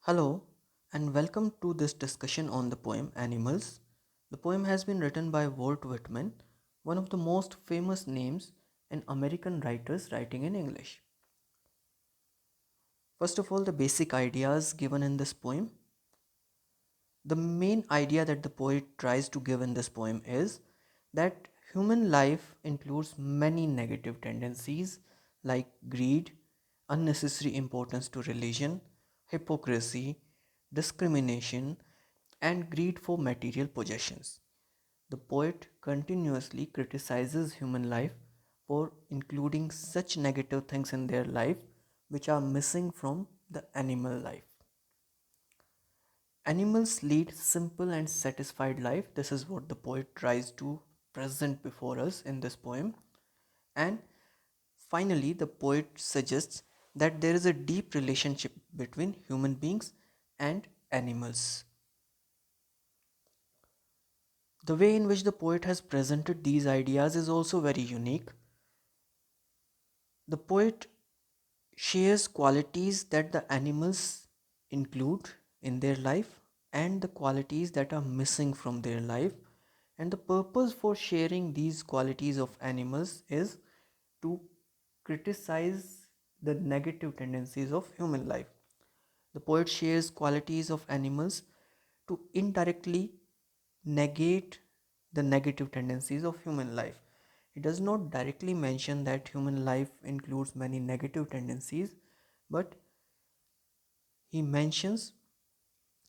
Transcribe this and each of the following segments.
Hello, and welcome to this discussion on the poem Animals. The poem has been written by Walt Whitman, one of the most famous names in American writers writing in English. First of all, the basic ideas given in this poem. The main idea that the poet tries to give in this poem is that human life includes many negative tendencies like greed, unnecessary importance to religion, hypocrisy, discrimination, and greed for material possessions. The poet continuously criticizes human life for including such negative things in their life which are missing from the animal life. Animals lead simple and satisfied life. This is what the poet tries to present before us in this poem. And finally, the poet suggests that there is a deep relationship between human beings and animals. The way in which the poet has presented these ideas is also very unique. The poet shares qualities that the animals include in their life and the qualities that are missing from their life. And the purpose for sharing these qualities of animals is to criticize the negative tendencies of human life. The poet shares qualities of animals to indirectly negate the negative tendencies of human life. He does not directly mention that human life includes many negative tendencies, but he mentions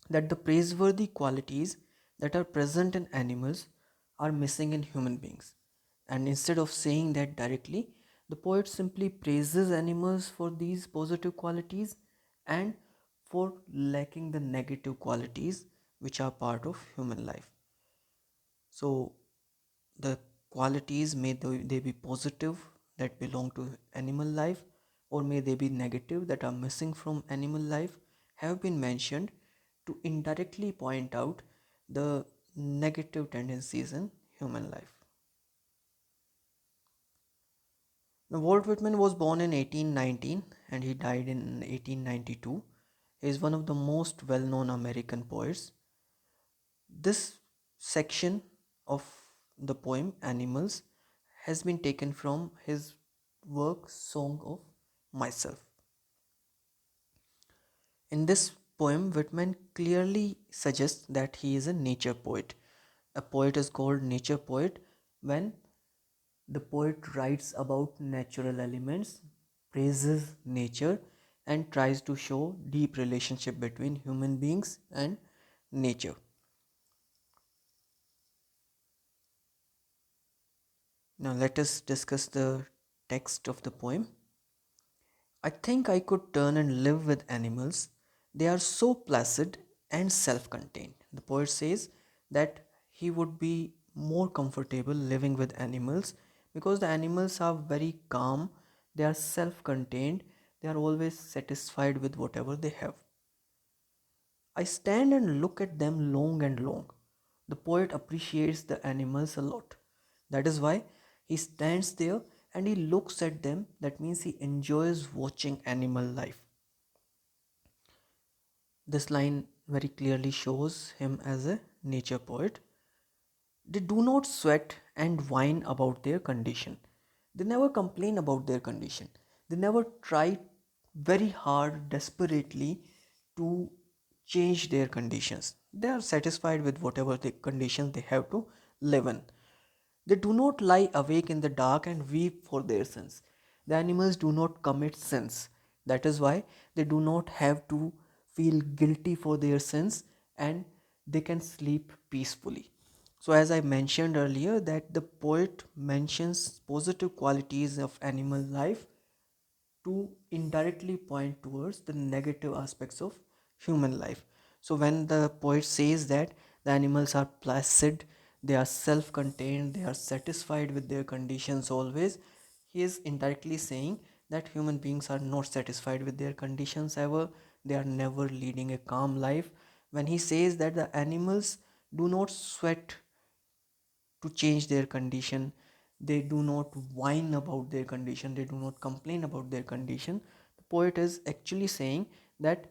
that the praiseworthy qualities that are present in animals are missing in human beings. And instead of saying that directly, the poet simply praises animals for these positive qualities and for lacking the negative qualities which are part of human life. So, the qualities may they be positive that belong to animal life, or may they be negative that are missing from animal life, have been mentioned to indirectly point out the negative tendencies in human life. Now, Walt Whitman was born in 1819 and he died in 1892. He is one of the most well known American poets. This section of the poem Animals has been taken from his work Song of Myself. In this poem, Whitman clearly suggests that he is a nature poet. A poet is called nature poet when the poet writes about natural elements, praises nature, and tries to show deep relationship between human beings and nature. Now let us discuss the text of the poem. I think I could turn and live with animals. They are so placid and self contained. The poet says that he would be more comfortable living with animals because the animals are very calm, they are self contained, they are always satisfied with whatever they have. I stand and look at them long and long. The poet appreciates the animals a lot. That is why he stands there and he looks at them. That means he enjoys watching animal life. This line very clearly shows him as a nature poet. They do not sweat and whine about their condition. They never complain about their condition. They never try very hard, desperately to change their conditions. They are satisfied with whatever the conditions they have to live in. They do not lie awake in the dark and weep for their sins. The animals do not commit sins. That is why they do not have to feel guilty for their sins and they can sleep peacefully. So, as I mentioned earlier, that the poet mentions positive qualities of animal life to indirectly point towards the negative aspects of human life. So, when the poet says that the animals are placid, they are self contained, they are satisfied with their conditions always, he is indirectly saying that human beings are not satisfied with their conditions ever, they are never leading a calm life. When he says that the animals do not sweat to change their condition, they do not whine about their condition, they do not complain about their condition, the poet is actually saying that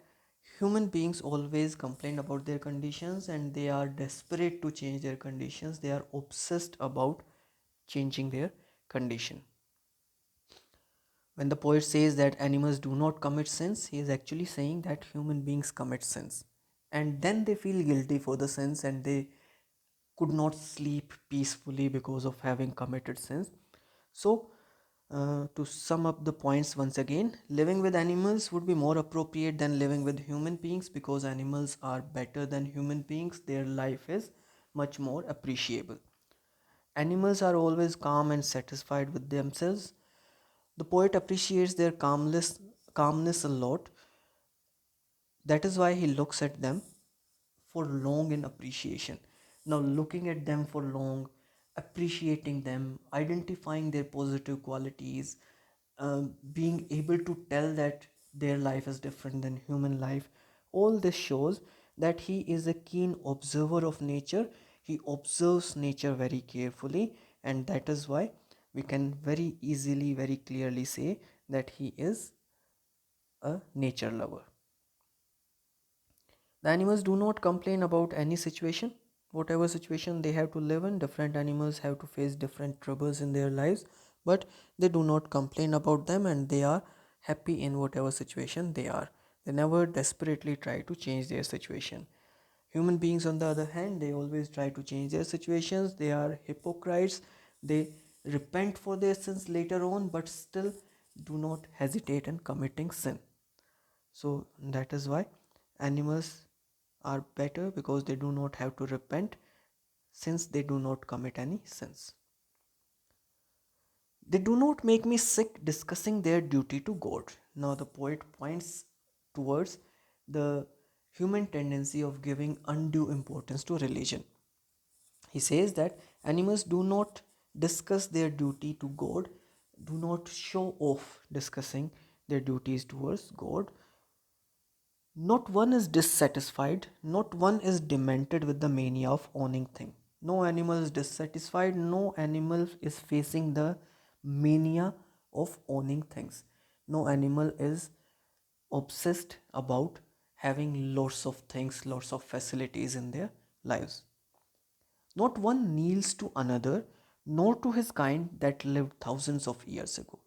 Human beings always complain about their conditions and they are desperate to change their conditions. They are obsessed about changing their condition. When the poet says that animals do not commit sins, he is actually saying that human beings commit sins. And then they feel guilty for the sins and they could not sleep peacefully because of having committed sins. So, to sum up the points once again, living with animals would be more appropriate than living with human beings because animals are better than human beings. Their life is much more appreciable. Animals are always calm and satisfied with themselves. The poet appreciates their calmness a lot. That is why he looks at them for long in appreciation. Now, looking at them for long, appreciating them, identifying their positive qualities, being able to tell that their life is different than human life, all this shows that he is a keen observer of nature. He observes nature very carefully, and that is why we can very easily, very clearly say that he is a nature lover. The animals do not complain about any situation. Whatever situation they have to live in, different animals have to face different troubles in their lives, but they do not complain about them and they are happy in whatever situation they are. They never desperately try to change their situation. Human beings, on the other hand, they always try to change their situations. They are hypocrites. They repent for their sins later on, but still do not hesitate in committing sin. So that is why animals are better because they do not have to repent since they do not commit any sins. They do not make me sick discussing their duty to God. Now, the poet points towards the human tendency of giving undue importance to religion. He says that animals do not discuss their duty to God, do not show off discussing their duties towards God. Not one is dissatisfied, not one is demented with the mania of owning thing. No animal is dissatisfied, no animal is facing the mania of owning things. No animal is obsessed about having lots of things, lots of facilities in their lives. Not one kneels to another, nor to his kind that lived thousands of years ago.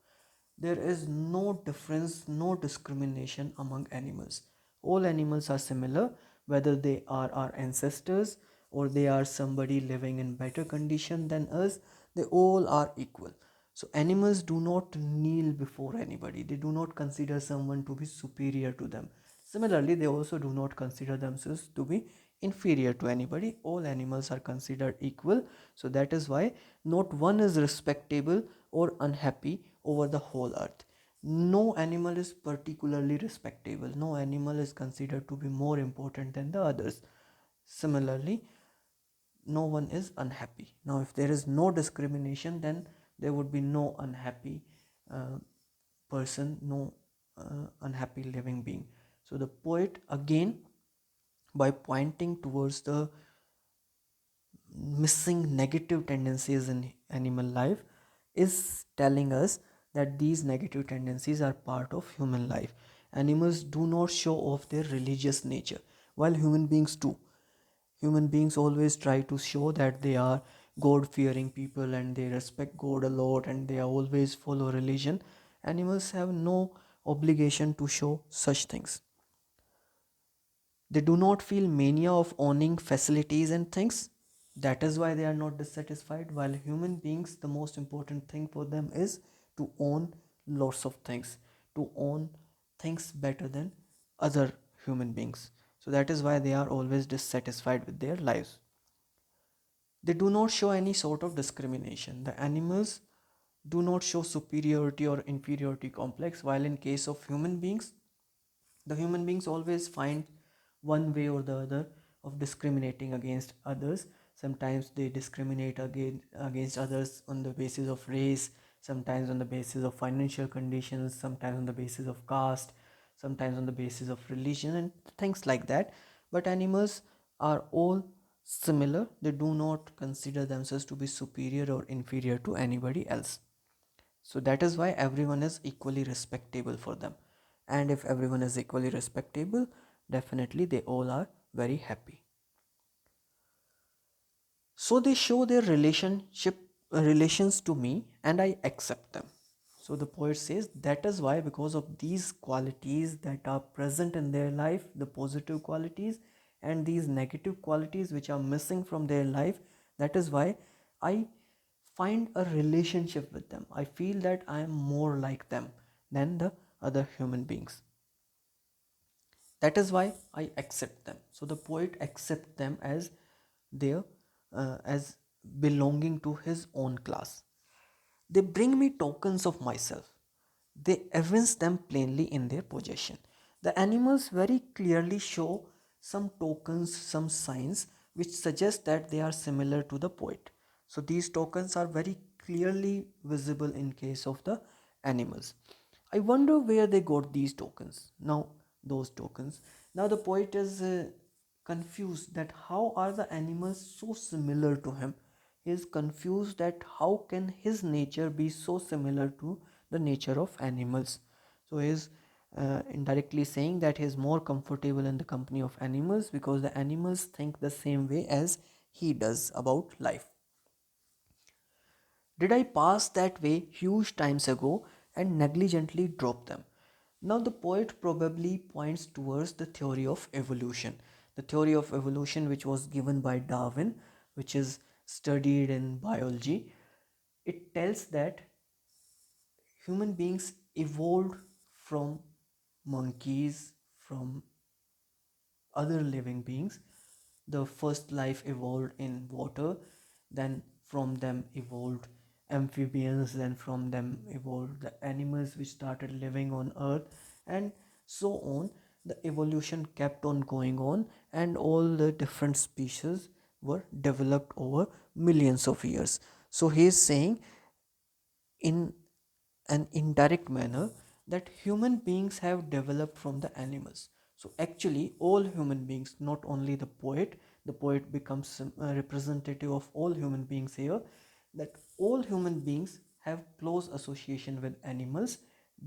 There is no difference, no discrimination among animals. All animals are similar, whether they are our ancestors or they are somebody living in better condition than us, they all are equal. So animals do not kneel before anybody. They do not consider someone to be superior to them. Similarly, they also do not consider themselves to be inferior to anybody. All animals are considered equal. So that is why not one is respectable or unhappy over the whole earth. No animal is particularly respectable. No animal is considered to be more important than the others. Similarly, no one is unhappy. Now, if there is no discrimination, then there would be no unhappy uh, person, no unhappy living being. So, the poet again, by pointing towards the missing negative tendencies in animal life, is telling us that these negative tendencies are part of human life. Animals do not show off their religious nature, while human beings do. Human beings always try to show that they are God fearing people and they respect God a lot and they always follow religion. Animals have no obligation to show such things. They do not feel mania of owning facilities and things. That is why they are not dissatisfied. While human beings, the most important thing for them is to own lots of things, to own things better than other human beings. So that is why they are always dissatisfied with their lives. They do not show any sort of discrimination. The animals do not show superiority or inferiority complex, while in case of human beings, the human beings always find one way or the other of discriminating against others. Sometimes they discriminate against others on the basis of race, sometimes on the basis of financial conditions, sometimes on the basis of caste, sometimes on the basis of religion and things like that. But animals are all similar. They do not consider themselves to be superior or inferior to anybody else. So that is why everyone is equally respectable for them. And if everyone is equally respectable, definitely they all are very happy. So they show their relations to me and I accept them. So the poet says that is why, because of these qualities that are present in their life, the positive qualities and these negative qualities which are missing from their life, that is why I find a relationship with them. I feel that I am more like them than the other human beings. That is why I accept them. So the poet accepts them as their as belonging to his own class. They bring me tokens of myself. They evince them plainly in their possession. The animals very clearly show some tokens, some signs which suggest that they are similar to the poet. So these tokens are very clearly visible in case of the animals. I wonder where they got these tokens. Now, those tokens. Now the poet is confused that how are the animals so similar to him. He is confused that how can his nature be so similar to the nature of animals. So he is indirectly saying that he is more comfortable in the company of animals because the animals think the same way as he does about life. Did I pass that way huge times ago and negligently drop them? Now, the poet probably points towards the theory of evolution. The theory of evolution, which was given by Darwin, which is studied in biology, it tells that human beings evolved from monkeys, from other living beings. The first life evolved in water, then from them evolved amphibians, then from them evolved the animals which started living on earth, and so on. The evolution kept on going on, and all the different species were developed over millions of years. So he is saying in an indirect manner that human beings have developed from the animals. So actually all human beings, not only the poet becomes a representative of all human beings here, that all human beings have close association with animals,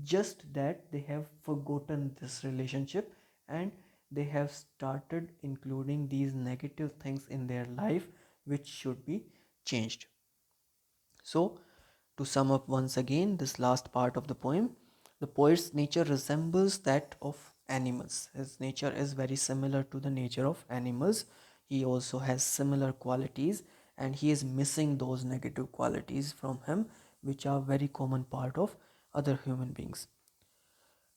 just that they have forgotten this relationship and they have started including these negative things in their life which should be changed. So, to sum up once again this last part of the poem, the poet's nature resembles that of animals. His nature is very similar to the nature of animals. He also has similar qualities and he is missing those negative qualities from him, which are very common part of other human beings.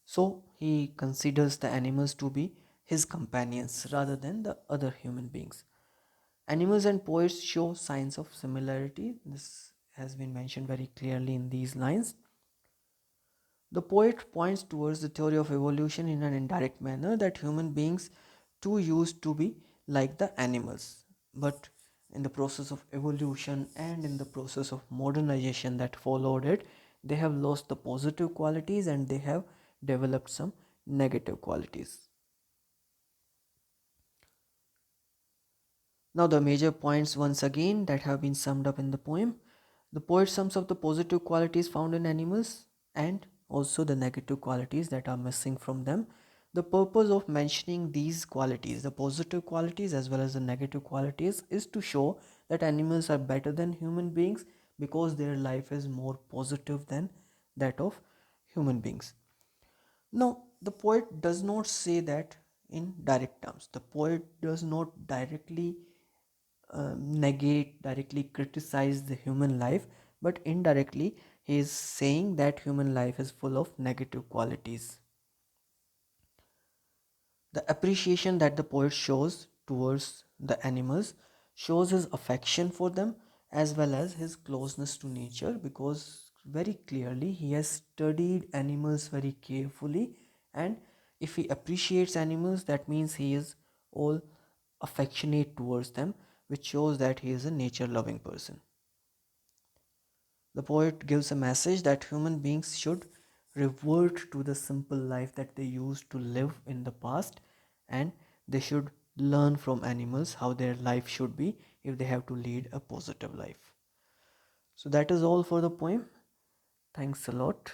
So he considers the animals to be his companions rather than the other human beings. Animals and poets show signs of similarity. This has been mentioned very clearly in these lines. The poet points towards the theory of evolution in an indirect manner that human beings too used to be like the animals. But in the process of evolution and in the process of modernization that followed it, they have lost the positive qualities and they have developed some negative qualities. Now, the major points once again that have been summed up in the poem. The poet sums up the positive qualities found in animals and also the negative qualities that are missing from them. The purpose of mentioning these qualities, the positive qualities as well as the negative qualities, is to show that animals are better than human beings because their life is more positive than that of human beings. Now, the poet does not say that in direct terms. The poet does not directly negate, directly criticize the human life, but indirectly he is saying that human life is full of negative qualities. The appreciation that the poet shows towards the animals shows his affection for them as well as his closeness to nature, because very clearly he has studied animals very carefully, and if he appreciates animals, that means he is all affectionate towards them, which shows that he is a nature loving person. The poet gives a message that human beings should revert to the simple life that they used to live in the past, and they should learn from animals how their life should be if they have to lead a positive life. So, that is all for the poem. Thanks a lot.